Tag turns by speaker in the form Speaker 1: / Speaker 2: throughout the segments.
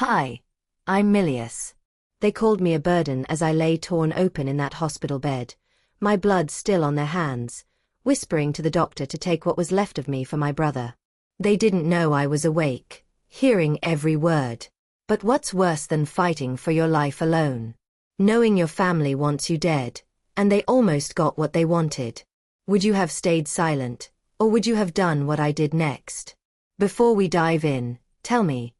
Speaker 1: Hi, I'm Milius. They called me a burden as I lay torn open in that hospital bed, my blood still on their hands, whispering to the doctor to take what was left of me for my brother. They didn't know I was awake, hearing every word. But what's worse than fighting for your life alone? Knowing your family wants you dead, and they almost got what they wanted. Would you have stayed silent, or would you have done what I did next? Before we dive in, tell me,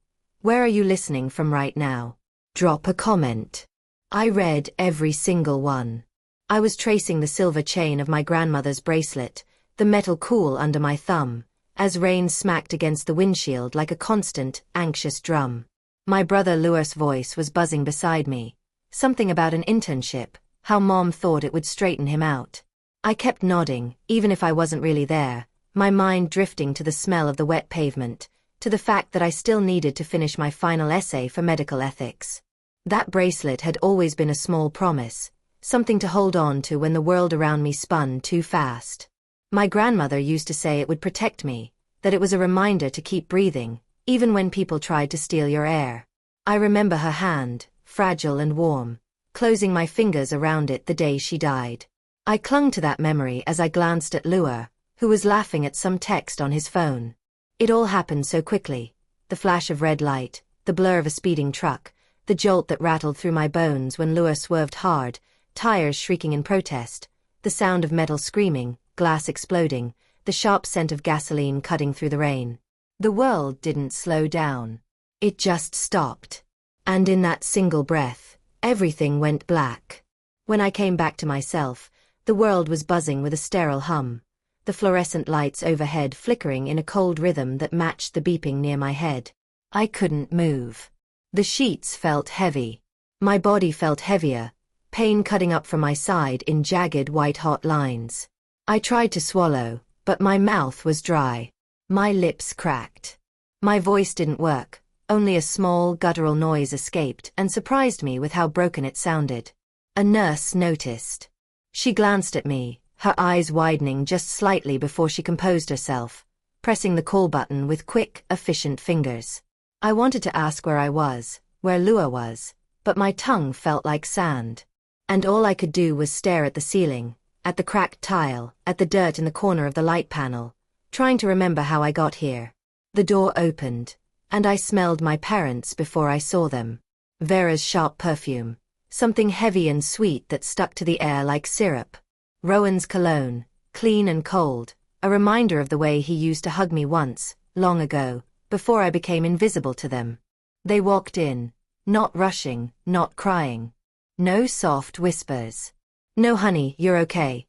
Speaker 1: where are you listening from right now? Drop a comment. I read every single one. I was tracing the silver chain of my grandmother's bracelet, the metal cool under my thumb, as rain smacked against the windshield like a constant, anxious drum. My brother Louis' voice was buzzing beside me. Something about an internship, how Mom thought it would straighten him out. I kept nodding, even if I wasn't really there, my mind drifting to the smell of the wet pavement, to the fact that I still needed to finish my final essay for medical ethics. That bracelet had always been a small promise, something to hold on to when the world around me spun too fast. My grandmother used to say it would protect me, that it was a reminder to keep breathing, even when people tried to steal your air. I remember her hand, fragile and warm, closing my fingers around it the day she died. I clung to that memory as I glanced at Louis, who was laughing at some text on his phone. It all happened so quickly. The flash of red light, the blur of a speeding truck, the jolt that rattled through my bones when Louis swerved hard, tires shrieking in protest, the sound of metal screaming, glass exploding, the sharp scent of gasoline cutting through the rain. The world didn't slow down. It just stopped. And in that single breath, everything went black. When I came back to myself, the world was buzzing with a sterile hum, the fluorescent lights overhead flickering in a cold rhythm that matched the beeping near my head. I couldn't move. The sheets felt heavy. My body felt heavier, pain cutting up from my side in jagged white-hot lines. I tried to swallow, but my mouth was dry. My lips cracked. My voice didn't work, only a small guttural noise escaped and surprised me with how broken it sounded. A nurse noticed. She glanced at me, her eyes widening just slightly before she composed herself, pressing the call button with quick, efficient fingers. I wanted to ask where I was, where Louis was, but my tongue felt like sand. And all I could do was stare at the ceiling, at the cracked tile, at the dirt in the corner of the light panel, trying to remember how I got here. The door opened, and I smelled my parents before I saw them. Vera's sharp perfume, something heavy and sweet that stuck to the air like syrup. Rowan's cologne, clean and cold, a reminder of the way he used to hug me once, long ago, before I became invisible to them. They walked in, not rushing, not crying. No soft whispers. No honey, you're okay.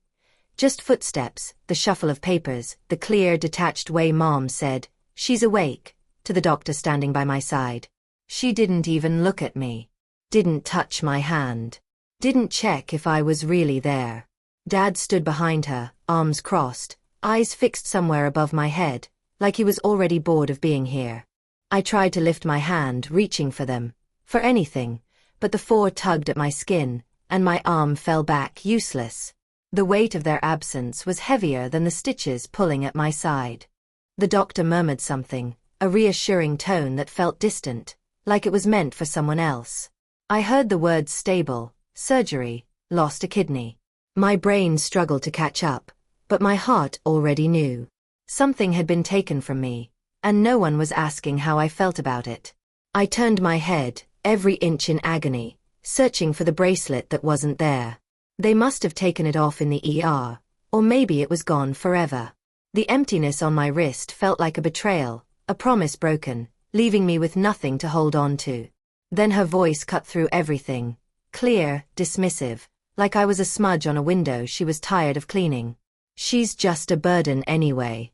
Speaker 1: Just footsteps, the shuffle of papers, the clear, detached way Mom said, "She's awake," to the doctor standing by my side. She didn't even look at me. Didn't touch my hand. Didn't check if I was really there. Dad stood behind her, arms crossed, eyes fixed somewhere above my head, like he was already bored of being here. I tried to lift my hand, reaching for them, for anything, but the four tugged at my skin, and my arm fell back useless. The weight of their absence was heavier than the stitches pulling at my side. The doctor murmured something, a reassuring tone that felt distant, like it was meant for someone else. I heard the words stable, surgery, lost a kidney. My brain struggled to catch up, but my heart already knew. Something had been taken from me, and no one was asking how I felt about it. I turned my head, every inch in agony, searching for the bracelet that wasn't there. They must have taken it off in the ER, or maybe it was gone forever. The emptiness on my wrist felt like a betrayal, a promise broken, leaving me with nothing to hold on to. Then her voice cut through everything, clear, dismissive, like I was a smudge on a window she was tired of cleaning. "She's just a burden anyway."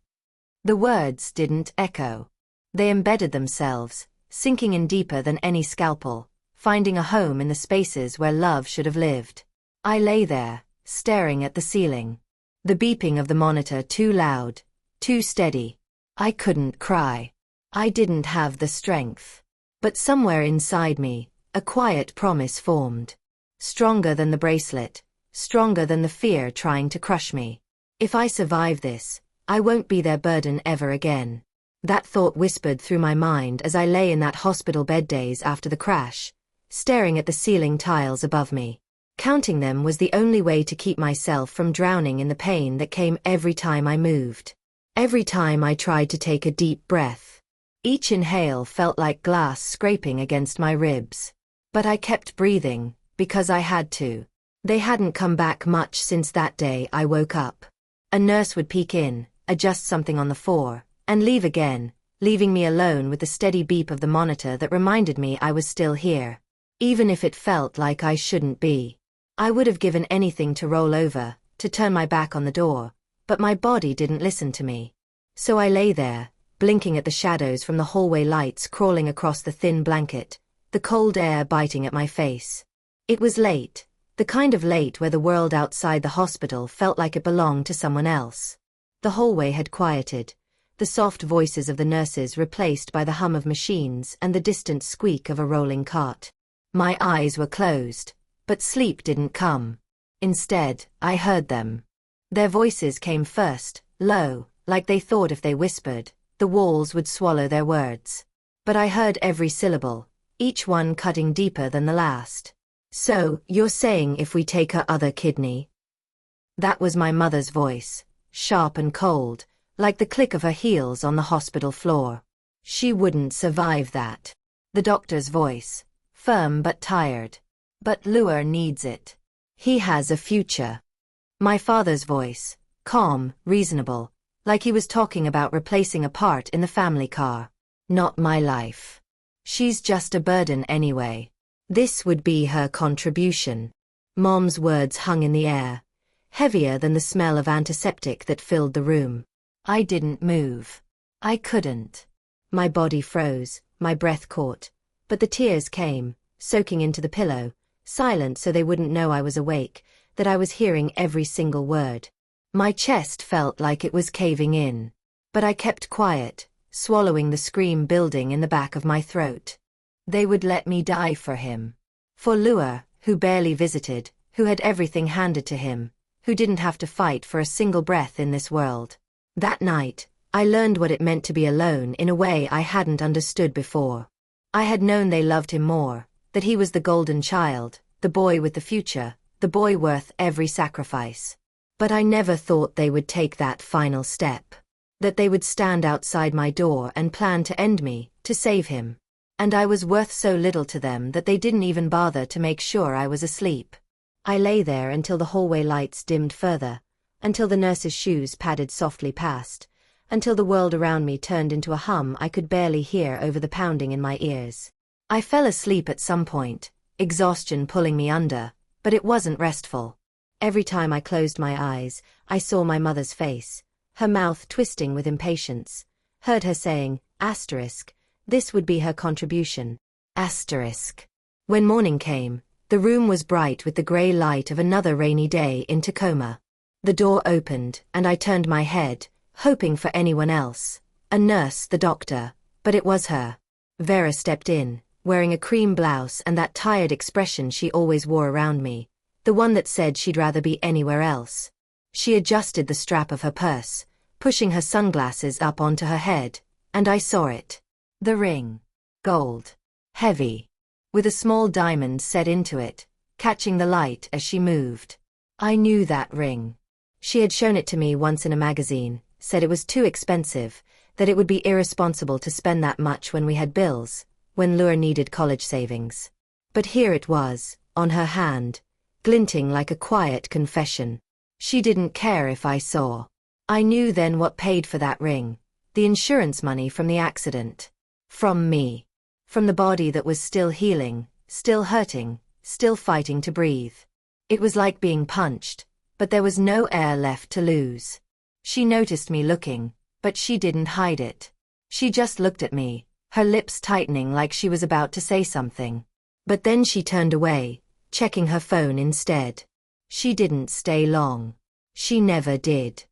Speaker 1: The words didn't echo. They embedded themselves, sinking in deeper than any scalpel, finding a home in the spaces where love should have lived. I lay there, staring at the ceiling. The beeping of the monitor too loud, too steady. I couldn't cry. I didn't have the strength. But somewhere inside me, a quiet promise formed. Stronger than the bracelet, stronger than the fear trying to crush me. If I survive this, I won't be their burden ever again. That thought whispered through my mind as I lay in that hospital bed days after the crash, staring at the ceiling tiles above me. Counting them was the only way to keep myself from drowning in the pain that came every time I moved. Every time I tried to take a deep breath. Each inhale felt like glass scraping against my ribs. But I kept breathing, because I had to. They hadn't come back much since that day I woke up. A nurse would peek in, adjust something on the floor, and leave again, leaving me alone with the steady beep of the monitor that reminded me I was still here. Even if it felt like I shouldn't be. I would have given anything to roll over, to turn my back on the door, but my body didn't listen to me. So I lay there, blinking at the shadows from the hallway lights crawling across the thin blanket, the cold air biting at my face. It was late, the kind of late where the world outside the hospital felt like it belonged to someone else. The hallway had quieted, the soft voices of the nurses replaced by the hum of machines and the distant squeak of a rolling cart. My eyes were closed. But sleep didn't come. Instead, I heard them. Their voices came first, low, like they thought if they whispered, the walls would swallow their words. But I heard every syllable, each one cutting deeper than the last. "So, you're saying if we take her other kidney?" That was my mother's voice, sharp and cold, like the click of her heels on the hospital floor. "She wouldn't survive that." The doctor's voice, firm but tired. "But Luer needs it. He has a future." My father's voice, calm, reasonable, like he was talking about replacing a part in the family car. "Not my life. She's just a burden anyway. This would be her contribution." Mom's words hung in the air, heavier than the smell of antiseptic that filled the room. I didn't move. I couldn't. My body froze, my breath caught, but the tears came, soaking into the pillow, silent so they wouldn't know I was awake, that I was hearing every single word. My chest felt like it was caving in. But I kept quiet, swallowing the scream building in the back of my throat. They would let me die for him. For Luer, who barely visited, who had everything handed to him, who didn't have to fight for a single breath in this world. That night, I learned what it meant to be alone in a way I hadn't understood before. I had known they loved him more, that he was the golden child, the boy with the future, the boy worth every sacrifice. But I never thought they would take that final step. That they would stand outside my door and plan to end me, to save him. And I was worth so little to them that they didn't even bother to make sure I was asleep. I lay there until the hallway lights dimmed further, until the nurse's shoes padded softly past, until the world around me turned into a hum I could barely hear over the pounding in my ears. I fell asleep at some point, exhaustion pulling me under, but it wasn't restful. Every time I closed my eyes, I saw my mother's face, her mouth twisting with impatience, heard her saying, asterisk, this would be her contribution, asterisk. When morning came, the room was bright with the grey light of another rainy day in Tacoma. The door opened, and I turned my head, hoping for anyone else, a nurse, the doctor, but it was her. Vera stepped in, wearing a cream blouse and that tired expression she always wore around me, the one that said she'd rather be anywhere else. She adjusted the strap of her purse, pushing her sunglasses up onto her head, and I saw it. The ring. Gold. Heavy. With a small diamond set into it, catching the light as she moved. I knew that ring. She had shown it to me once in a magazine, said it was too expensive, that it would be irresponsible to spend that much when we had bills, when Luer needed college savings. But here it was, on her hand, glinting like a quiet confession. She didn't care if I saw. I knew then what paid for that ring, the insurance money from the accident. From me. From the body that was still healing, still hurting, still fighting to breathe. It was like being punched, but there was no air left to lose. She noticed me looking, but she didn't hide it. She just looked at me, her lips tightening like she was about to say something. But then she turned away, checking her phone instead. She didn't stay long. She never did.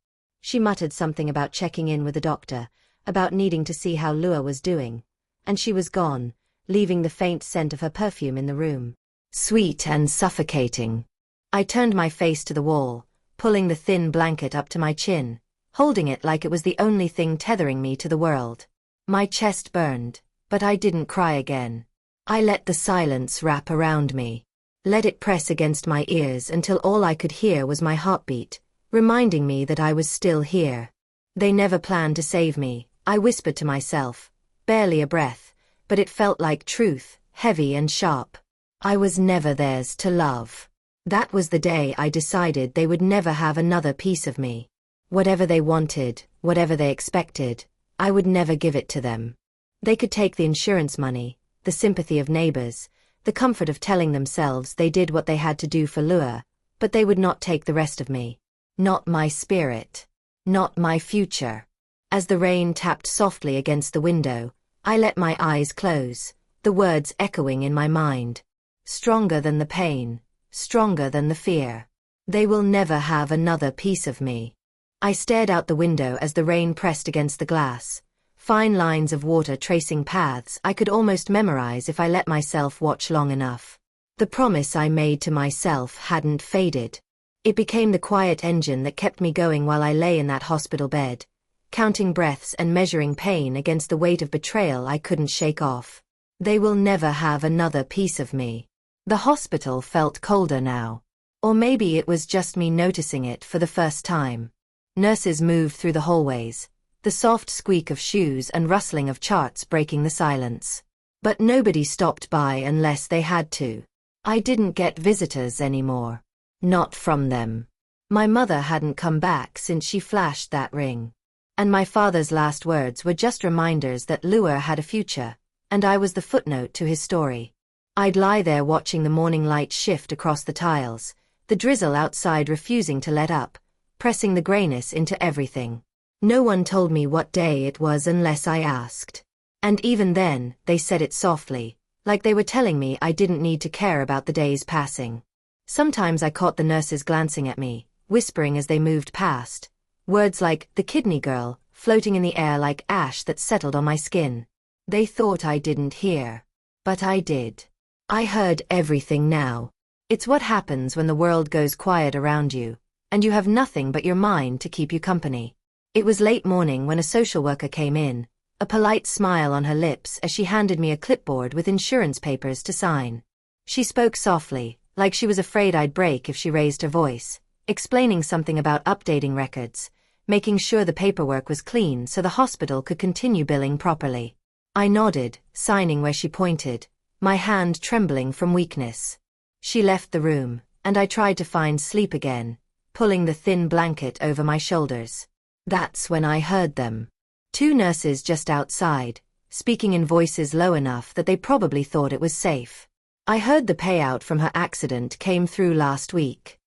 Speaker 1: She muttered something about checking in with the doctor, about needing to see how Luer was doing, and she was gone, leaving the faint scent of her perfume in the room. Sweet and suffocating. I turned my face to the wall, pulling the thin blanket up to my chin, holding it like it was the only thing tethering me to the world. My chest burned, but I didn't cry again. I let the silence wrap around me. Let it press against my ears until all I could hear was my heartbeat, reminding me that I was still here. They never planned to save me, I whispered to myself, barely a breath, but it felt like truth, heavy and sharp. I was never theirs to love. That was the day I decided they would never have another piece of me. Whatever they wanted, whatever they expected, I would never give it to them. They could take the insurance money, the sympathy of neighbors, the comfort of telling themselves they did what they had to do for Lua, but they would not take the rest of me. Not my spirit. Not my future. As the rain tapped softly against the window, I let my eyes close, the words echoing in my mind. Stronger than the pain, stronger than the fear. They will never have another piece of me. I stared out the window as the rain pressed against the glass, fine lines of water tracing paths I could almost memorize if I let myself watch long enough. The promise I made to myself hadn't faded. It became the quiet engine that kept me going while I lay in that hospital bed, counting breaths and measuring pain against the weight of betrayal I couldn't shake off. They will never have another piece of me. The hospital felt colder now. Or maybe it was just me noticing it for the first time. Nurses moved through the hallways, the soft squeak of shoes and rustling of charts breaking the silence. But nobody stopped by unless they had to. I didn't get visitors anymore. Not from them. My mother hadn't come back since she flashed that ring. And my father's last words were just reminders that Lua had a future, and I was the footnote to his story. I'd lie there watching the morning light shift across the tiles, the drizzle outside refusing to let up, pressing the grayness into everything. No one told me what day it was unless I asked. And even then, they said it softly, like they were telling me I didn't need to care about the days passing. Sometimes I caught the nurses glancing at me, whispering as they moved past. Words like, the kidney girl, floating in the air like ash that settled on my skin. They thought I didn't hear. But I did. I heard everything now. It's what happens when the world goes quiet around you, and you have nothing but your mind to keep you company. It was late morning when a social worker came in, a polite smile on her lips as she handed me a clipboard with insurance papers to sign. She spoke softly, like she was afraid I'd break if she raised her voice, explaining something about updating records, making sure the paperwork was clean so the hospital could continue billing properly. I nodded, signing where she pointed, my hand trembling from weakness. She left the room, and I tried to find sleep again, pulling the thin blanket over my shoulders. That's when I heard them. Two nurses just outside, speaking in voices low enough that they probably thought it was safe. I heard the payout from her accident came through last week.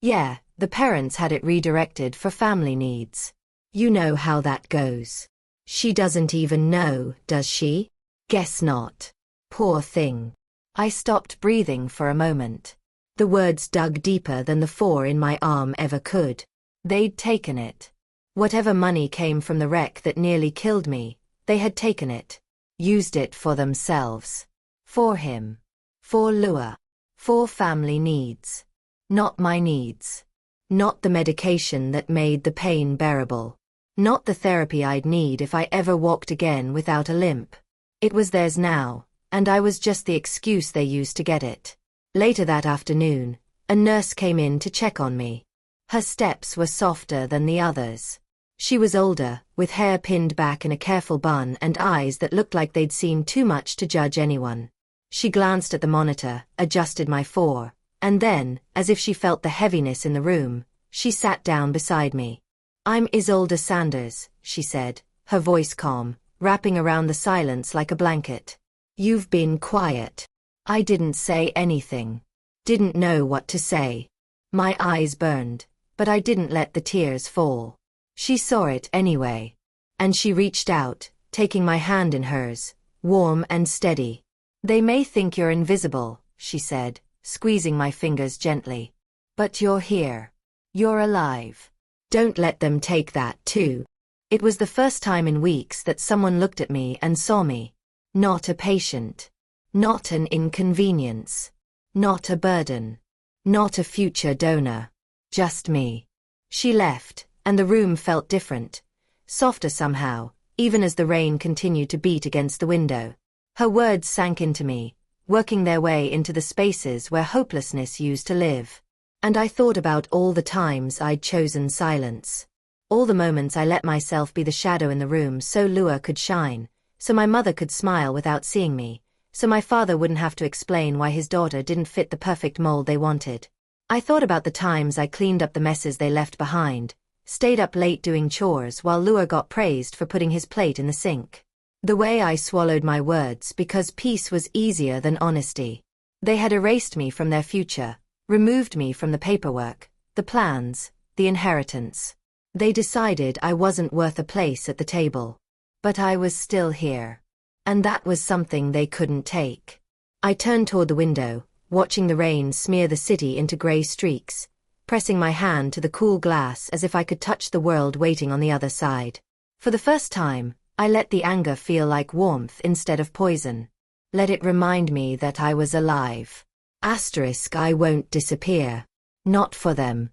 Speaker 1: Yeah, the parents had it redirected for family needs. You know how that goes. She doesn't even know, does she? Guess not. Poor thing. I stopped breathing for a moment. The words dug deeper than the 4 in my arm ever could. They'd taken it. Whatever money came from the wreck that nearly killed me, they had taken it. Used it for themselves. For him. For Lua. For family needs. Not my needs. Not the medication that made the pain bearable. Not the therapy I'd need if I ever walked again without a limp. It was theirs now, and I was just the excuse they used to get it. Later that afternoon, a nurse came in to check on me. Her steps were softer than the others. She was older, with hair pinned back in a careful bun and eyes that looked like they'd seen too much to judge anyone. She glanced at the monitor, adjusted my 4, and then, as if she felt the heaviness in the room, she sat down beside me. I'm Isolde Sanders, she said, her voice calm, wrapping around the silence like a blanket. You've been quiet. I didn't say anything. Didn't know what to say. My eyes burned, but I didn't let the tears fall. She saw it anyway. And she reached out, taking my hand in hers, warm and steady. They may think you're invisible, she said, squeezing my fingers gently. But you're here. You're alive. Don't let them take that too. It was the first time in weeks that someone looked at me and saw me. Not a patient. Not an inconvenience. Not a burden. Not a future donor. Just me. She left, and the room felt different. Softer somehow, even as the rain continued to beat against the window. Her words sank into me, working their way into the spaces where hopelessness used to live. And I thought about all the times I'd chosen silence. All the moments I let myself be the shadow in the room so Lua could shine, so my mother could smile without seeing me, so my father wouldn't have to explain why his daughter didn't fit the perfect mold they wanted. I thought about the times I cleaned up the messes they left behind, stayed up late doing chores while Lua got praised for putting his plate in the sink. The way I swallowed my words because peace was easier than honesty. They had erased me from their future, removed me from the paperwork, the plans, the inheritance. They decided I wasn't worth a place at the table. But I was still here. And that was something they couldn't take. I turned toward the window, watching the rain smear the city into gray streaks, pressing my hand to the cool glass as if I could touch the world waiting on the other side. For the first time, I let the anger feel like warmth instead of poison. Let it remind me that I was alive. Asterisk, I won't disappear. Not for them.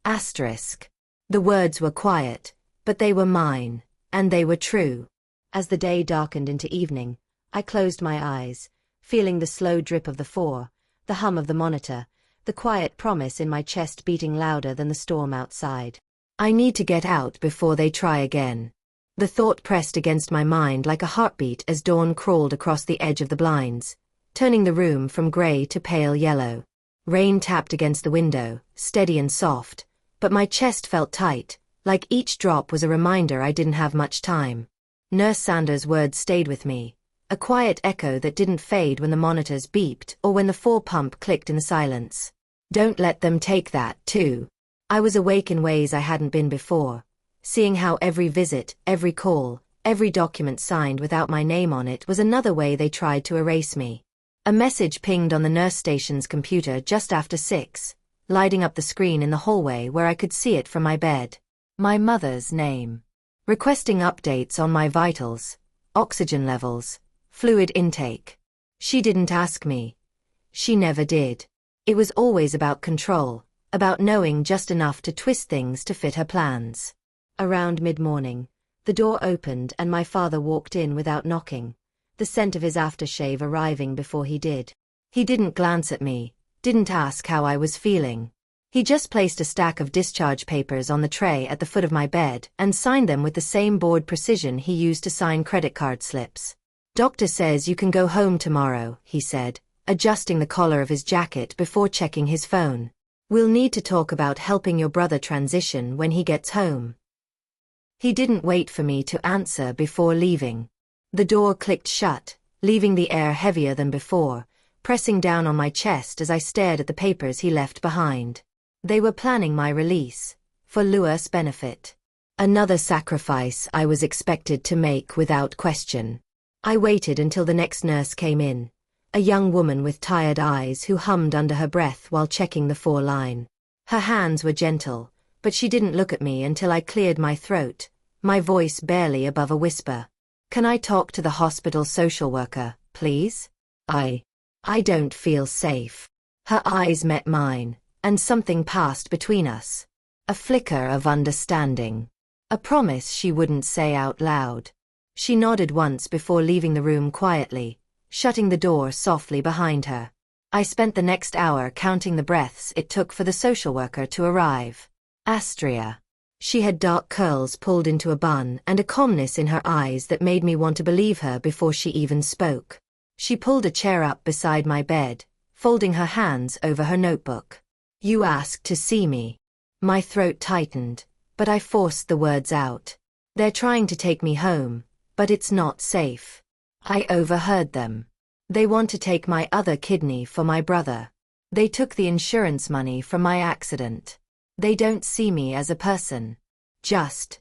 Speaker 1: Asterisk. The words were quiet, but they were mine, and they were true. As the day darkened into evening, I closed my eyes, feeling the slow drip of the four, the hum of the monitor, the quiet promise in my chest beating louder than the storm outside. I need to get out before they try again. The thought pressed against my mind like a heartbeat as dawn crawled across the edge of the blinds, turning the room from gray to pale yellow. Rain tapped against the window, steady and soft, but my chest felt tight, like each drop was a reminder I didn't have much time. Nurse Sanders' words stayed with me, a quiet echo that didn't fade when the monitors beeped or when the four-pump clicked in the silence. Don't let them take that, too. I was awake in ways I hadn't been before, seeing how every visit, every call, every document signed without my name on it was another way they tried to erase me. A message pinged on the nurse station's computer just after 6, lighting up the screen in the hallway where I could see it from my bed. My mother's name. Requesting updates on my vitals, oxygen levels, fluid intake. She didn't ask me. She never did. It was always about control, about knowing just enough to twist things to fit her plans. Around mid-morning, the door opened and my father walked in without knocking, the scent of his aftershave arriving before he did. He didn't glance at me, didn't ask how I was feeling. He just placed a stack of discharge papers on the tray at the foot of my bed and signed them with the same bored precision he used to sign credit card slips. "Doctor says you can go home tomorrow," he said, adjusting the collar of his jacket before checking his phone. "We'll need to talk about helping your brother transition when he gets home." He didn't wait for me to answer before leaving. The door clicked shut, leaving the air heavier than before, pressing down on my chest as I stared at the papers he left behind. They were planning my release, for Lua's benefit. Another sacrifice I was expected to make without question. I waited until the next nurse came in, a young woman with tired eyes who hummed under her breath while checking the 4-line. Her hands were gentle, but she didn't look at me until I cleared my throat, my voice barely above a whisper. "Can I talk to the hospital social worker, please? I don't feel safe." Her eyes met mine, and something passed between us. A flicker of understanding. A promise she wouldn't say out loud. She nodded once before leaving the room quietly, shutting the door softly behind her. I spent the next hour counting the breaths it took for the social worker to arrive. Astria. She had dark curls pulled into a bun and a calmness in her eyes that made me want to believe her before she even spoke. She pulled a chair up beside my bed, folding her hands over her notebook. "You asked to see me." My throat tightened, but I forced the words out. "They're trying to take me home, but it's not safe." I overheard them. "They want to take my other kidney for my brother. They took the insurance money from my accident. They don't see me as a person. Just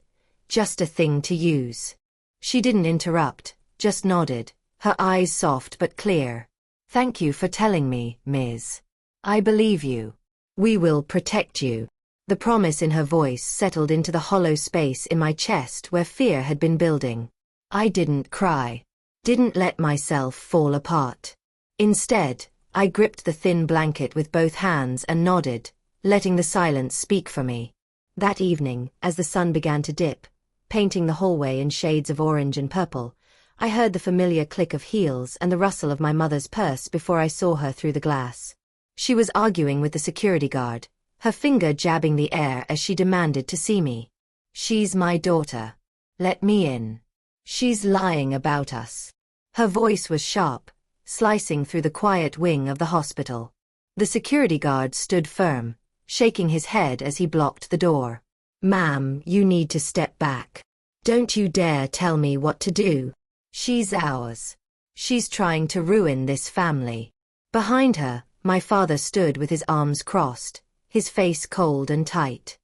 Speaker 1: a thing to use." She didn't interrupt, just nodded, her eyes soft but clear. "Thank you for telling me, Ms. I believe you. We will protect you." The promise in her voice settled into the hollow space in my chest where fear had been building. I didn't cry. Didn't let myself fall apart. Instead, I gripped the thin blanket with both hands and nodded, letting the silence speak for me. That evening, as the sun began to dip, painting the hallway in shades of orange and purple. I heard the familiar click of heels and the rustle of my mother's purse before I saw her through the glass. She was arguing with the security guard, her finger jabbing the air as she demanded to see me. "She's my daughter. Let me in. She's lying about us." Her voice was sharp, slicing through the quiet wing of the hospital. The security guard stood firm, shaking his head as he blocked the door. "Ma'am, you need to step back. Don't you dare tell me what to do. She's ours. She's trying to ruin this family." Behind her, my father stood with his arms crossed, his face cold and tight.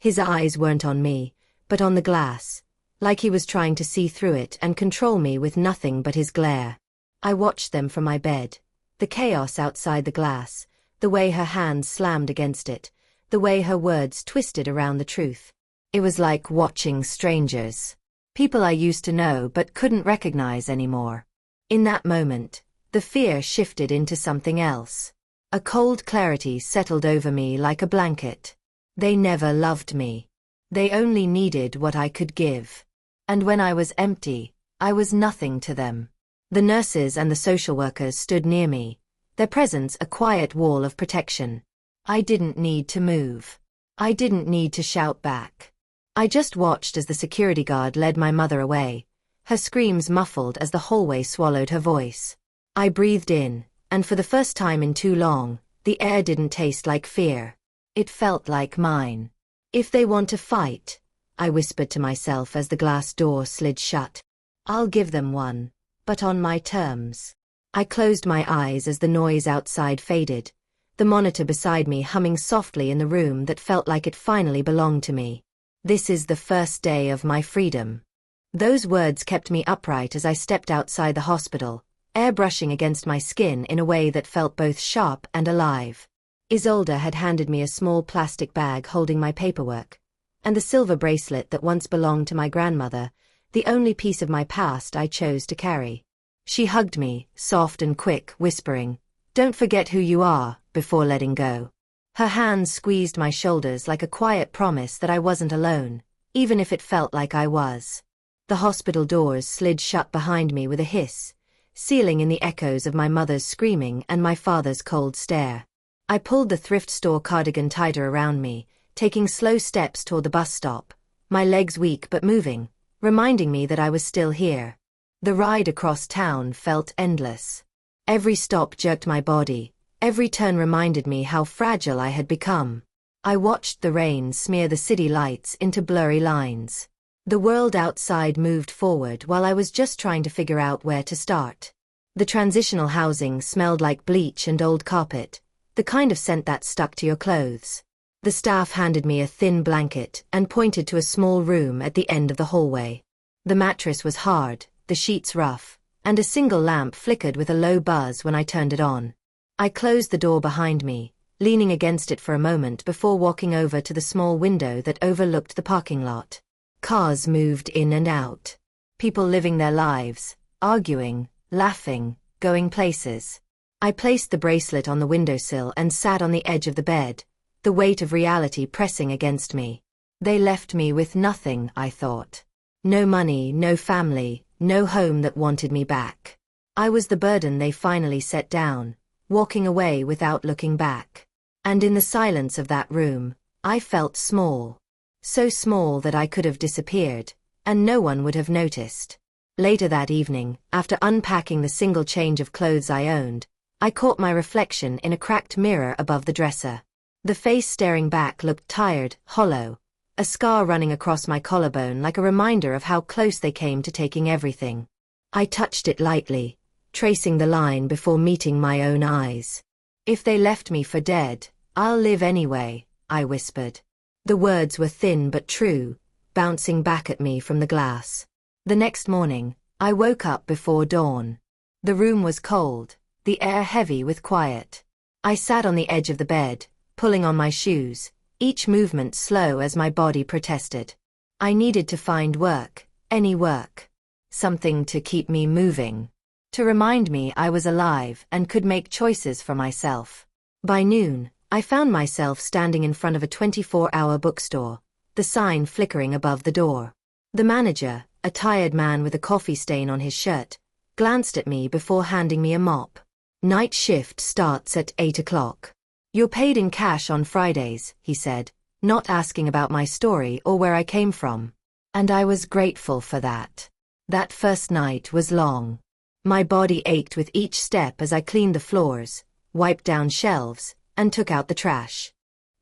Speaker 1: His eyes weren't on me, but on the glass, like he was trying to see through it and control me with nothing but his glare. I watched them from my bed, the chaos outside the glass, the way her hands slammed against it, the way her words twisted around the truth. It was like watching strangers. People I used to know but couldn't recognize anymore. In that moment, the fear shifted into something else. A cold clarity settled over me like a blanket. They never loved me. They only needed what I could give. And when I was empty, I was nothing to them. The nurses and the social workers stood near me, their presence a quiet wall of protection. I didn't need to move. I didn't need to shout back. I just watched as the security guard led my mother away, her screams muffled as the hallway swallowed her voice. I breathed in, and for the first time in too long, the air didn't taste like fear. It felt like mine. "If they want to fight," I whispered to myself as the glass door slid shut, "I'll give them one, but on my terms." I closed my eyes as the noise outside faded, the monitor beside me humming softly in the room that felt like it finally belonged to me. "This is the first day of my freedom." Those words kept me upright as I stepped outside the hospital, air brushing against my skin in a way that felt both sharp and alive. Isolde had handed me a small plastic bag holding my paperwork, and the silver bracelet that once belonged to my grandmother, the only piece of my past I chose to carry. She hugged me, soft and quick, whispering, "Don't forget who you are," before letting go. Her hands squeezed my shoulders like a quiet promise that I wasn't alone, even if it felt like I was. The hospital doors slid shut behind me with a hiss, sealing in the echoes of my mother's screaming and my father's cold stare. I pulled the thrift store cardigan tighter around me, taking slow steps toward the bus stop, my legs weak but moving, reminding me that I was still here. The ride across town felt endless. Every stop jerked my body, every turn reminded me how fragile I had become. I watched the rain smear the city lights into blurry lines. The world outside moved forward while I was just trying to figure out where to start. The transitional housing smelled like bleach and old carpet, the kind of scent that stuck to your clothes. The staff handed me a thin blanket and pointed to a small room at the end of the hallway. The mattress was hard, the sheets rough, and a single lamp flickered with a low buzz when I turned it on. I closed the door behind me, leaning against it for a moment before walking over to the small window that overlooked the parking lot. Cars moved in and out. People living their lives, arguing, laughing, going places. I placed the bracelet on the windowsill and sat on the edge of the bed, the weight of reality pressing against me. They left me with nothing, I thought. No money, no family, no home that wanted me back. I was the burden they finally set down, walking away without looking back. And in the silence of that room, I felt small. So small that I could have disappeared, and no one would have noticed. Later that evening, after unpacking the single change of clothes I owned, I caught my reflection in a cracked mirror above the dresser. The face staring back looked tired, hollow, a scar running across my collarbone like a reminder of how close they came to taking everything. I touched it lightly, tracing the line before meeting my own eyes. "If they left me for dead, I'll live anyway," I whispered. The words were thin but true, bouncing back at me from the glass. The next morning, I woke up before dawn. The room was cold, the air heavy with quiet. I sat on the edge of the bed, pulling on my shoes, each movement slow as my body protested. I needed to find work, any work. Something to keep me moving. To remind me I was alive and could make choices for myself. By noon, I found myself standing in front of a 24-hour bookstore, the sign flickering above the door. The manager, a tired man with a coffee stain on his shirt, glanced at me before handing me a mop. "Night shift starts at 8 o'clock. You're paid in cash on Fridays," he said, not asking about my story or where I came from. And I was grateful for that. That first night was long. My body ached with each step as I cleaned the floors, wiped down shelves, and took out the trash.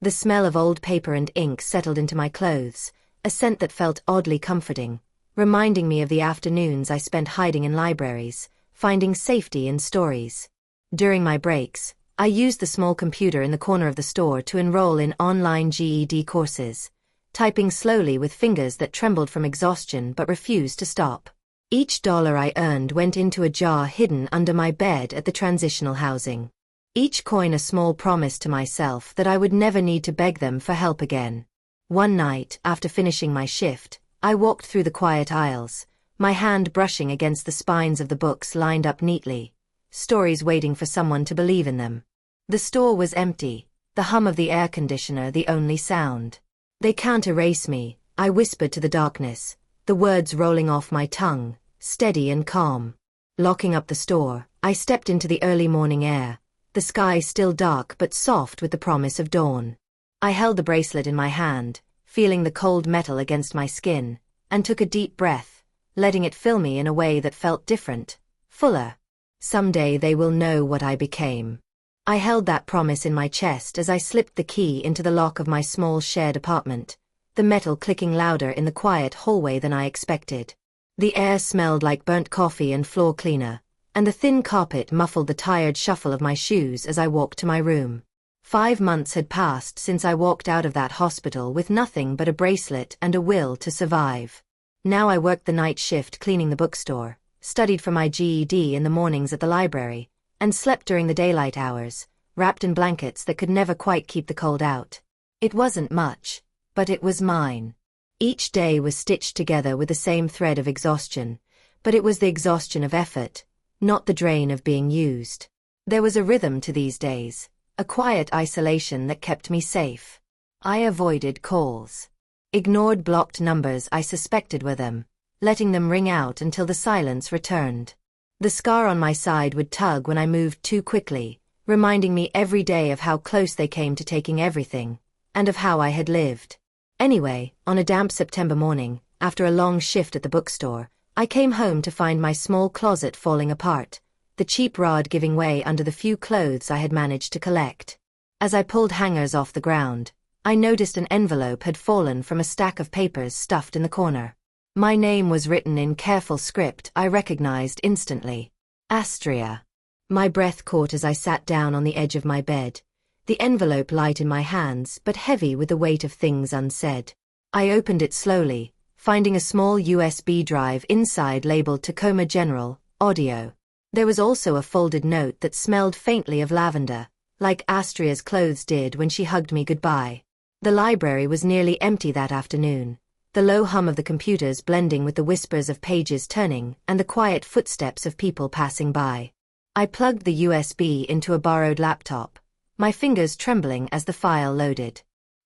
Speaker 1: The smell of old paper and ink settled into my clothes, a scent that felt oddly comforting, reminding me of the afternoons I spent hiding in libraries, finding safety in stories. During my breaks, I used the small computer in the corner of the store to enroll in online GED courses, typing slowly with fingers that trembled from exhaustion but refused to stop. Each dollar I earned went into a jar hidden under my bed at the transitional housing. Each coin a small promise to myself that I would never need to beg them for help again. One night, after finishing my shift, I walked through the quiet aisles, my hand brushing against the spines of the books lined up neatly, stories waiting for someone to believe in them. The store was empty, the hum of the air conditioner the only sound. "They can't erase me," I whispered to the darkness, the words rolling off my tongue, steady and calm. Locking up the store, I stepped into the early morning air, the sky still dark but soft with the promise of dawn. I held the bracelet in my hand, feeling the cold metal against my skin, and took a deep breath, letting it fill me in a way that felt different, fuller. Someday they will know what I became. I held that promise in my chest as I slipped the key into the lock of my small shared apartment, the metal clicking louder in the quiet hallway than I expected. The air smelled like burnt coffee and floor cleaner, and the thin carpet muffled the tired shuffle of my shoes as I walked to my room. 5 months had passed since I walked out of that hospital with nothing but a bracelet and a will to survive. Now I worked the night shift cleaning the bookstore, studied for my GED in the mornings at the library, and slept during the daylight hours, wrapped in blankets that could never quite keep the cold out. It wasn't much, but it was mine. Each day was stitched together with the same thread of exhaustion, but it was the exhaustion of effort, not the drain of being used. There was a rhythm to these days, a quiet isolation that kept me safe. I avoided calls. Ignored blocked numbers I suspected were them, letting them ring out until the silence returned. The scar on my side would tug when I moved too quickly, reminding me every day of how close they came to taking everything, and of how I had lived. Anyway, on a damp September morning, after a long shift at the bookstore, I came home to find my small closet falling apart, the cheap rod giving way under the few clothes I had managed to collect. As I pulled hangers off the ground, I noticed an envelope had fallen from a stack of papers stuffed in the corner. My name was written in careful script I recognized instantly. Astria. My breath caught as I sat down on the edge of my bed, the envelope light in my hands but heavy with the weight of things unsaid. I opened it slowly, finding a small USB drive inside labeled Tacoma General, Audio. There was also a folded note that smelled faintly of lavender, like Astria's clothes did when she hugged me goodbye. The library was nearly empty that afternoon, the low hum of the computers blending with the whispers of pages turning and the quiet footsteps of people passing by. I plugged the USB into a borrowed laptop, my fingers trembling as the file loaded.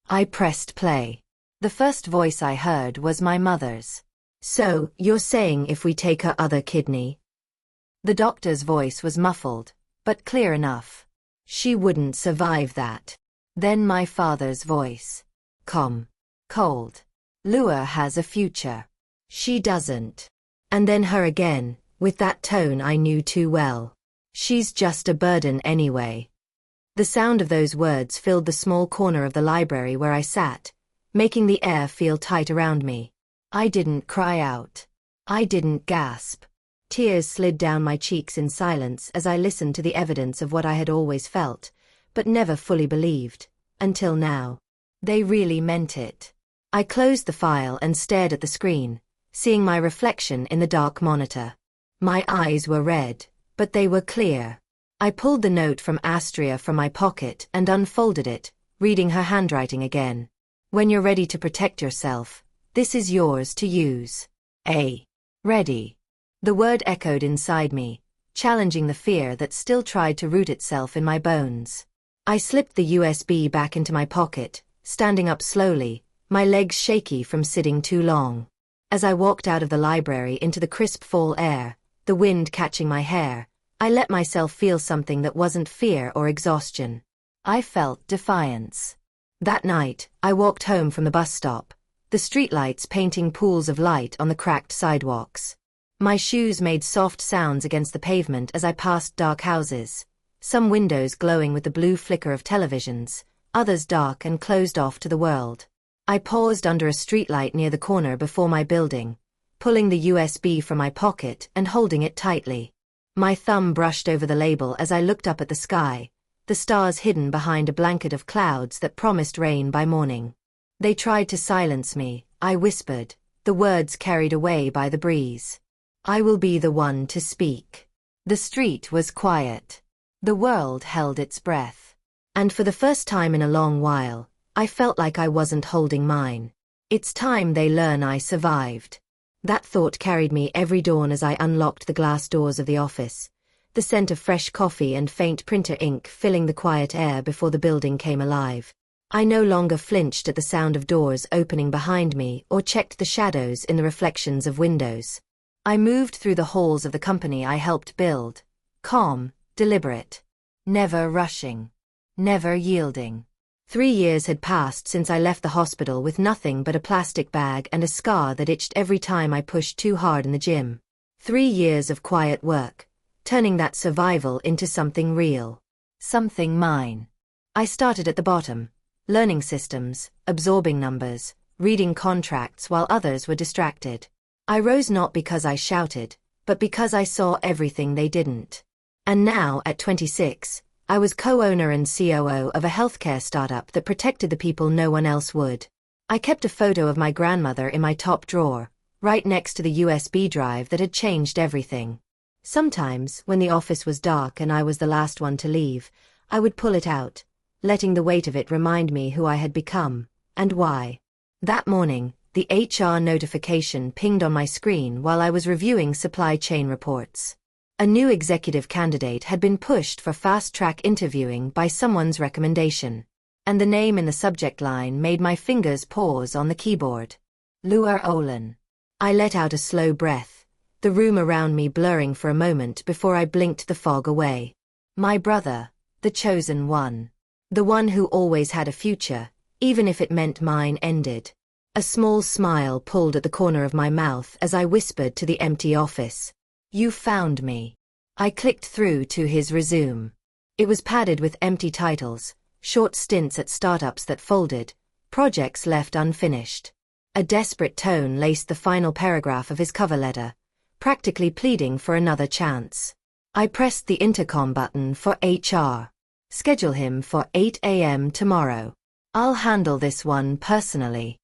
Speaker 1: I pressed play. The first voice I heard was my mother's. "So, you're saying if we take her other kidney?" The doctor's voice was muffled, but clear enough. "She wouldn't survive that." Then my father's voice. Calm. Cold. "Lua has a future." "She doesn't." And then her again, with that tone I knew too well. "She's just a burden anyway." The sound of those words filled the small corner of the library where I sat, making the air feel tight around me. I didn't cry out. I didn't gasp. Tears slid down my cheeks in silence as I listened to the evidence of what I had always felt, but never fully believed, until now. They really meant it. I closed the file and stared at the screen, seeing my reflection in the dark monitor. My eyes were red, but they were clear. I pulled the note from Astria from my pocket and unfolded it, reading her handwriting again. "When you're ready to protect yourself, this is yours to use. A. Ready." The word echoed inside me, challenging the fear that still tried to root itself in my bones. I slipped the USB back into my pocket, standing up slowly, my legs shaky from sitting too long. As I walked out of the library into the crisp fall air, the wind catching my hair, I let myself feel something that wasn't fear or exhaustion. I felt defiance. That night, I walked home from the bus stop, the streetlights painting pools of light on the cracked sidewalks. My shoes made soft sounds against the pavement as I passed dark houses, some windows glowing with the blue flicker of televisions, others dark and closed off to the world. I paused under a streetlight near the corner before my building, pulling the USB from my pocket and holding it tightly. My thumb brushed over the label as I looked up at the sky, the stars hidden behind a blanket of clouds that promised rain by morning. They tried to silence me, I whispered, the words carried away by the breeze. I will be the one to speak. The street was quiet. The world held its breath. And for the first time in a long while, I felt like I wasn't holding mine. It's time they learn I survived. That thought carried me every dawn as I unlocked the glass doors of the office, the scent of fresh coffee and faint printer ink filling the quiet air before the building came alive. I no longer flinched at the sound of doors opening behind me or checked the shadows in the reflections of windows. I moved through the halls of the company I helped build, calm, deliberate, never rushing, never yielding. 3 years had passed since I left the hospital with nothing but a plastic bag and a scar that itched every time I pushed too hard in the gym. 3 years of quiet work, turning that survival into something real. Something mine. I started at the bottom, learning systems, absorbing numbers, reading contracts while others were distracted. I rose not because I shouted, but because I saw everything they didn't. And now, at 26, I was co-owner and COO of a healthcare startup that protected the people no one else would. I kept a photo of my grandmother in my top drawer, right next to the USB drive that had changed everything. Sometimes, when the office was dark and I was the last one to leave, I would pull it out, letting the weight of it remind me who I had become, and why. That morning, the HR notification pinged on my screen while I was reviewing supply chain reports. A new executive candidate had been pushed for fast-track interviewing by someone's recommendation, and the name in the subject line made my fingers pause on the keyboard. Luar Olan. I let out a slow breath, the room around me blurring for a moment before I blinked the fog away. My brother, the chosen one. The one who always had a future, even if it meant mine ended. A small smile pulled at the corner of my mouth as I whispered to the empty office. You found me. I clicked through to his resume. It was padded with empty titles, short stints at startups that folded, projects left unfinished. A desperate tone laced the final paragraph of his cover letter, practically pleading for another chance. I pressed the intercom button for HR. Schedule him for 8 a.m. tomorrow. I'll handle this one personally.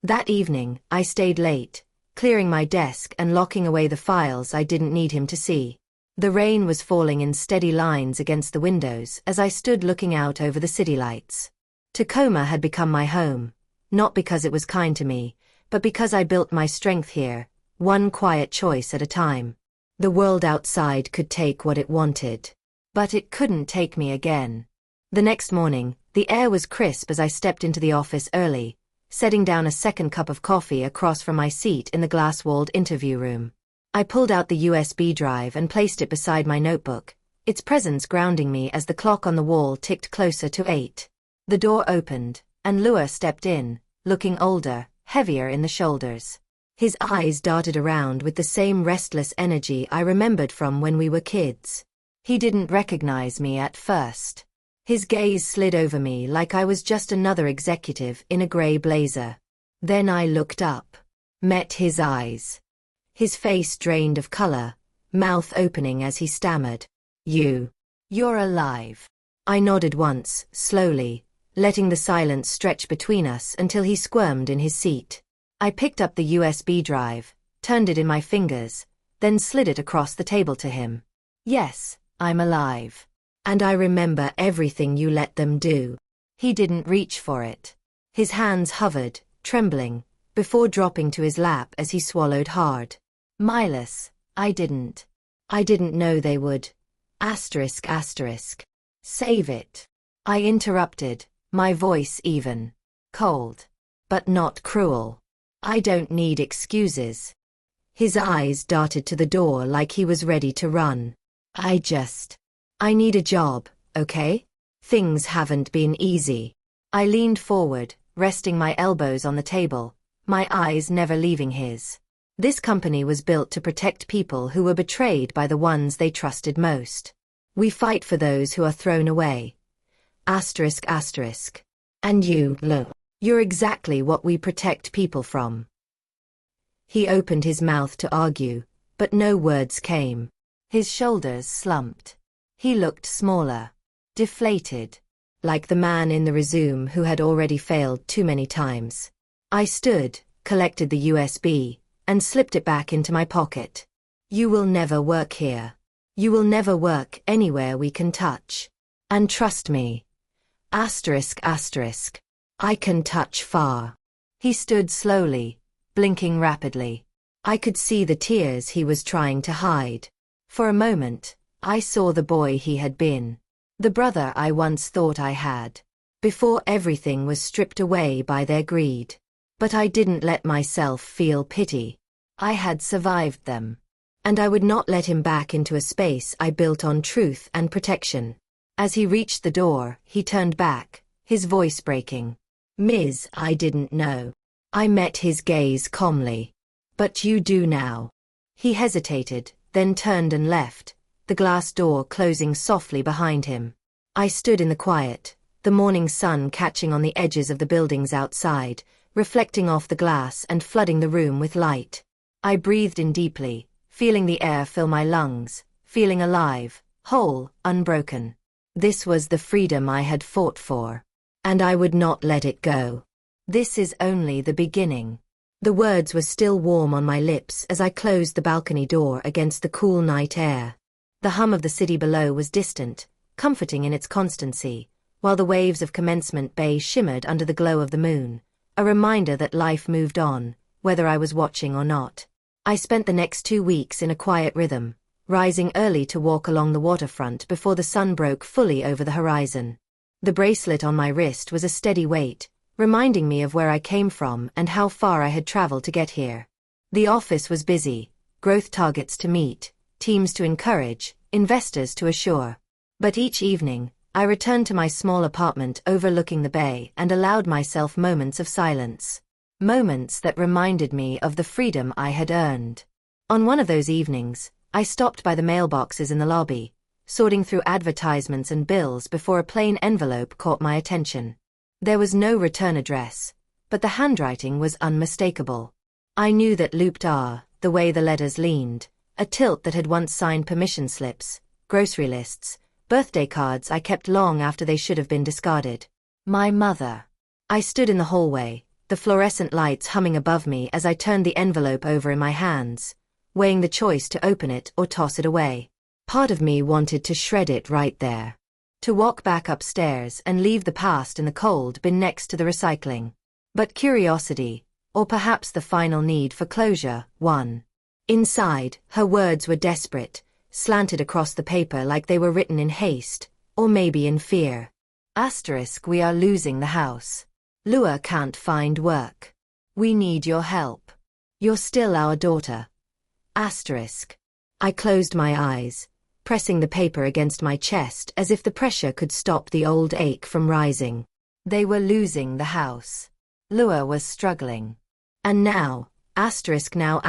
Speaker 1: That evening, I stayed late, clearing my desk and locking away the files I didn't need him to see. The rain was falling in steady lines against the windows as I stood looking out over the city lights. Tacoma had become my home, not because it was kind to me, but because I built my strength here, one quiet choice at a time. The world outside could take what it wanted, but it couldn't take me again. The next morning, the air was crisp as I stepped into the office early, setting down a second cup of coffee across from my seat in the glass-walled interview room. I pulled out the USB drive and placed it beside my notebook, its presence grounding me as the clock on the wall ticked closer to 8. The door opened, and Luar stepped in, looking older, heavier in the shoulders. His eyes darted around with the same restless energy I remembered from when we were kids. He didn't recognize me at first. His gaze slid over me like I was just another executive in a gray blazer. Then I looked up, met his eyes. His face drained of color, mouth opening as he stammered. You're alive. I nodded once, slowly, letting the silence stretch between us until he squirmed in his seat. I picked up the USB drive, turned it in my fingers, then slid it across the table to him. Yes, I'm alive. And I remember everything you let them do. He didn't reach for it. His hands hovered, trembling, before dropping to his lap as he swallowed hard. Miles, I didn't know they would. Asterisk. Save it. I interrupted, my voice even. Cold. But not cruel. I don't need excuses. His eyes darted to the door like he was ready to run. I need a job, okay? Things haven't been easy. I leaned forward, resting my elbows on the table, my eyes never leaving his. This company was built to protect people who were betrayed by the ones they trusted most. We fight for those who are thrown away. Asterisk asterisk. And you, look. You're exactly what we protect people from. He opened his mouth to argue, but no words came. His shoulders slumped. He looked smaller, deflated, like the man in the resume who had already failed too many times. I stood, collected the USB, and slipped it back into my pocket. You will never work here. You will never work anywhere we can touch. And trust me. Asterisk asterisk. I can touch far. He stood slowly, blinking rapidly. I could see the tears he was trying to hide. For a moment, I saw the boy he had been. The brother I once thought I had. Before everything was stripped away by their greed. But I didn't let myself feel pity. I had survived them. And I would not let him back into a space I built on truth and protection. As he reached the door, he turned back, his voice breaking. Ms. I didn't know. I met his gaze calmly. But you do now. He hesitated, then turned and left, the glass door closing softly behind him. I stood in the quiet, the morning sun catching on the edges of the buildings outside, reflecting off the glass and flooding the room with light. I breathed in deeply, feeling the air fill my lungs, feeling alive, whole, unbroken. This was the freedom I had fought for. And I would not let it go. This is only the beginning. The words were still warm on my lips as I closed the balcony door against the cool night air. The hum of the city below was distant, comforting in its constancy, while the waves of Commencement Bay shimmered under the glow of the moon, a reminder that life moved on, whether I was watching or not. I spent the next 2 weeks in a quiet rhythm, rising early to walk along the waterfront before the sun broke fully over the horizon. The bracelet on my wrist was a steady weight, reminding me of where I came from and how far I had traveled to get here. The office was busy, growth targets to meet, teams to encourage, investors to assure. But each evening, I returned to my small apartment overlooking the bay and allowed myself moments of silence. Moments that reminded me of the freedom I had earned. On one of those evenings, I stopped by the mailboxes in the lobby, sorting through advertisements and bills before a plain envelope caught my attention. There was no return address, but the handwriting was unmistakable. I knew that looped R, the way the letters leaned, a tilt that had once signed permission slips, grocery lists, birthday cards I kept long after they should have been discarded. My mother. I stood in the hallway, the fluorescent lights humming above me as I turned the envelope over in my hands, weighing the choice to open it or toss it away. Part of me wanted to shred it right there. To walk back upstairs and leave the past in the cold bin next to the recycling. But curiosity, or perhaps the final need for closure, won. Inside, her words were desperate, slanted across the paper like they were written in haste, or maybe in fear. Asterisk, we are losing the house. Lua can't find work. We need your help. You're still our daughter. Asterisk. I closed my eyes, pressing the paper against my chest as if the pressure could stop the old ache from rising. They were losing the house. Lua was struggling. And now, now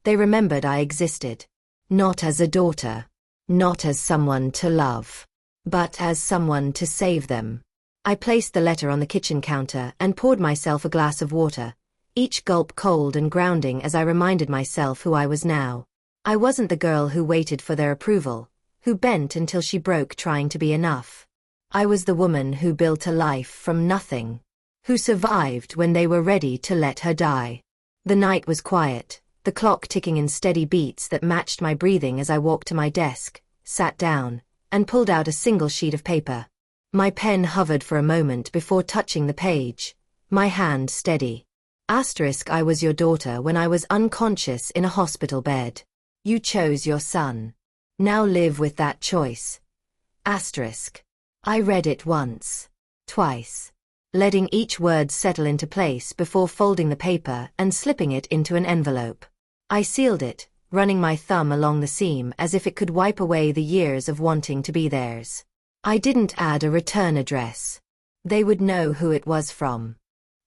Speaker 1: they remembered I existed. Not as a daughter. Not as someone to love. But as someone to save them. I placed the letter on the kitchen counter and poured myself a glass of water, each gulp cold and grounding as I reminded myself who I was now. I wasn't the girl who waited for their approval, who bent until she broke trying to be enough. I was the woman who built a life from nothing, who survived when they were ready to let her die. The night was quiet, the clock ticking in steady beats that matched my breathing as I walked to my desk, sat down, and pulled out a single sheet of paper. My pen hovered for a moment before touching the page, my hand steady. Asterisk, I was your daughter when I was unconscious in a hospital bed. You chose your son. Now live with that choice. Asterisk. I read it once. Twice. letting each word settle into place before folding the paper and slipping it into an envelope. I sealed it, running my thumb along the seam as if it could wipe away the years of wanting to be theirs. I didn't add a return address. They would know who it was from.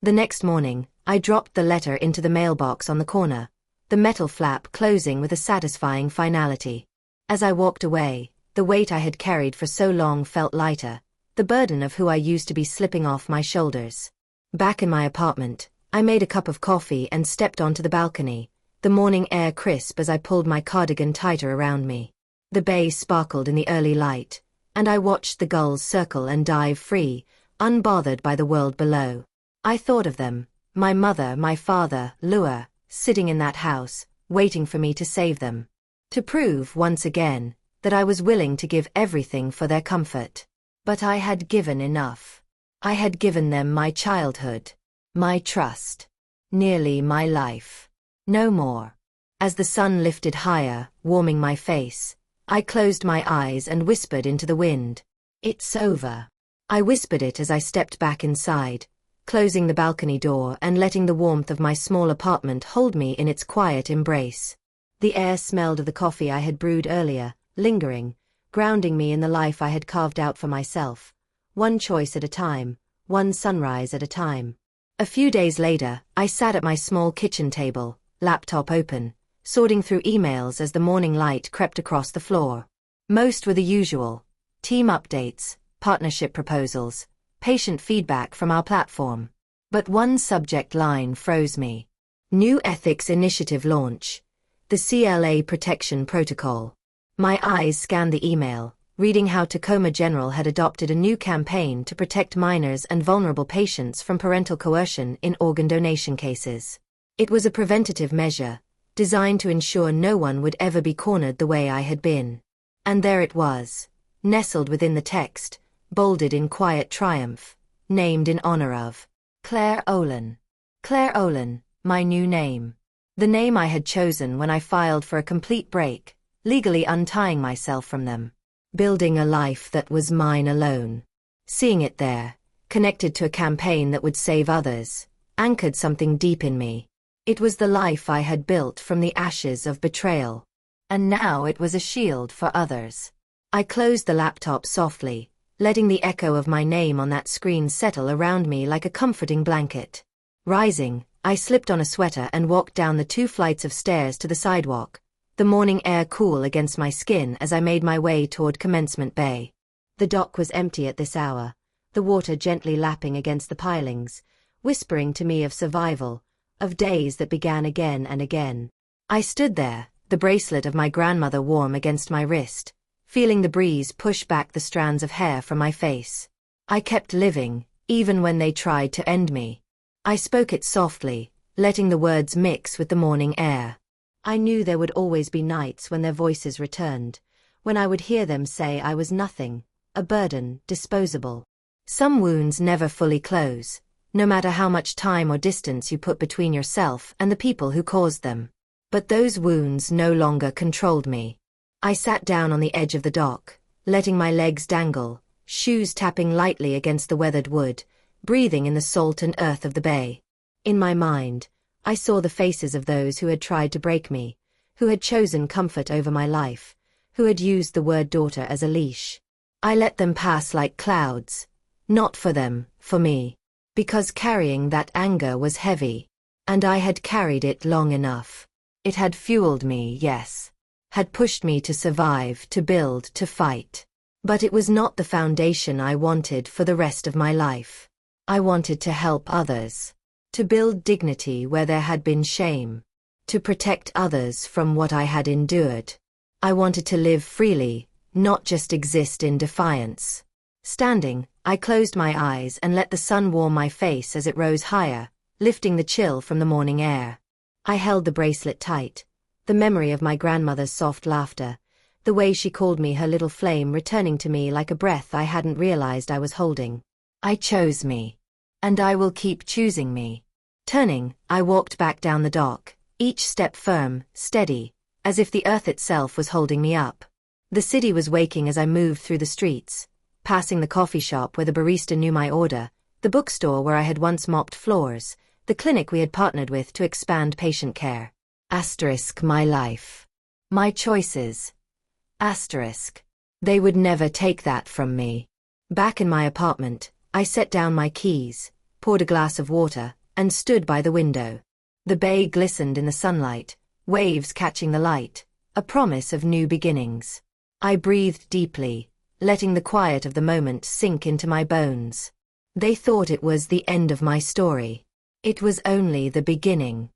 Speaker 1: The next morning, I dropped the letter into the mailbox on the corner, the metal flap closing with a satisfying finality. As I walked away, the weight I had carried for so long felt lighter, the burden of who I used to be slipping off my shoulders. Back in my apartment, I made a cup of coffee and stepped onto the balcony, the morning air crisp as I pulled my cardigan tighter around me. The bay sparkled in the early light, and I watched the gulls circle and dive free, unbothered by the world below. I thought of them, my mother, my father, Lua, sitting in that house, waiting for me to save them. To prove, once again, that I was willing to give everything for their comfort. But I had given enough. I had given them my childhood, my trust, nearly my life. No more. As the sun lifted higher, warming my face, I closed my eyes and whispered into the wind. It's over. I whispered it as I stepped back inside, closing the balcony door and letting the warmth of my small apartment hold me in its quiet embrace. The air smelled of the coffee I had brewed earlier, lingering, grounding me in the life I had carved out for myself, one choice at a time, one sunrise at a time. A few days later, I sat at my small kitchen table, laptop open, sorting through emails as the morning light crept across the floor. Most were the usual: team updates, partnership proposals, patient feedback from our platform. But one subject line froze me. New ethics initiative launch. The CLA protection protocol. My eyes scanned the email, reading how Tacoma General had adopted a new campaign to protect minors and vulnerable patients from parental coercion in organ donation cases. It was a preventative measure, designed to ensure no one would ever be cornered the way I had been. And there it was, nestled within the text, bolded in quiet triumph, named in honor of Claire Olin. Claire Olin, my new name. The name I had chosen when I filed for a complete break, legally untying myself from them. Building a life that was mine alone. Seeing it there, connected to a campaign that would save others, anchored something deep in me. It was the life I had built from the ashes of betrayal. And now it was a shield for others. I closed the laptop softly, letting the echo of my name on that screen settle around me like a comforting blanket. Rising, I slipped on a sweater and walked down the 2 flights of stairs to the sidewalk, the morning air cool against my skin as I made my way toward Commencement Bay. The dock was empty at this hour, the water gently lapping against the pilings, whispering to me of survival, of days that began again and again. I stood there, the bracelet of my grandmother warm against my wrist, feeling the breeze push back the strands of hair from my face. I kept living, even when they tried to end me. I spoke it softly, letting the words mix with the morning air. I knew there would always be nights when their voices returned, when I would hear them say I was nothing, a burden, disposable. Some wounds never fully close, no matter how much time or distance you put between yourself and the people who caused them. But those wounds no longer controlled me. I sat down on the edge of the dock, letting my legs dangle, shoes tapping lightly against the weathered wood, breathing in the salt and earth of the bay. In my mind, I saw the faces of those who had tried to break me, who had chosen comfort over my life, who had used the word daughter as a leash. I let them pass like clouds. Not for them, for me. Because carrying that anger was heavy. And I had carried it long enough. It had fueled me, yes. Had pushed me to survive, to build, to fight. But it was not the foundation I wanted for the rest of my life. I wanted to help others. To build dignity where there had been shame. To protect others from what I had endured. I wanted to live freely, not just exist in defiance. Standing, I closed my eyes and let the sun warm my face as it rose higher, lifting the chill from the morning air. I held the bracelet tight, the memory of my grandmother's soft laughter, the way she called me her little flame returning to me like a breath I hadn't realized I was holding. I chose me. And I will keep choosing me. Turning, I walked back down the dock, each step firm, steady, as if the earth itself was holding me up. The city was waking as I moved through the streets, passing the coffee shop where the barista knew my order, The bookstore where I had once mopped floors, the clinic we had partnered with to expand patient care. Asterisk my life. My choices. Asterisk. They would never take that from me. Back in my apartment, I set down my keys, poured a glass of water, and stood by the window. The bay glistened in the sunlight, waves catching the light, a promise of new beginnings. I breathed deeply, letting the quiet of the moment sink into my bones. They thought it was the end of my story. It was only the beginning.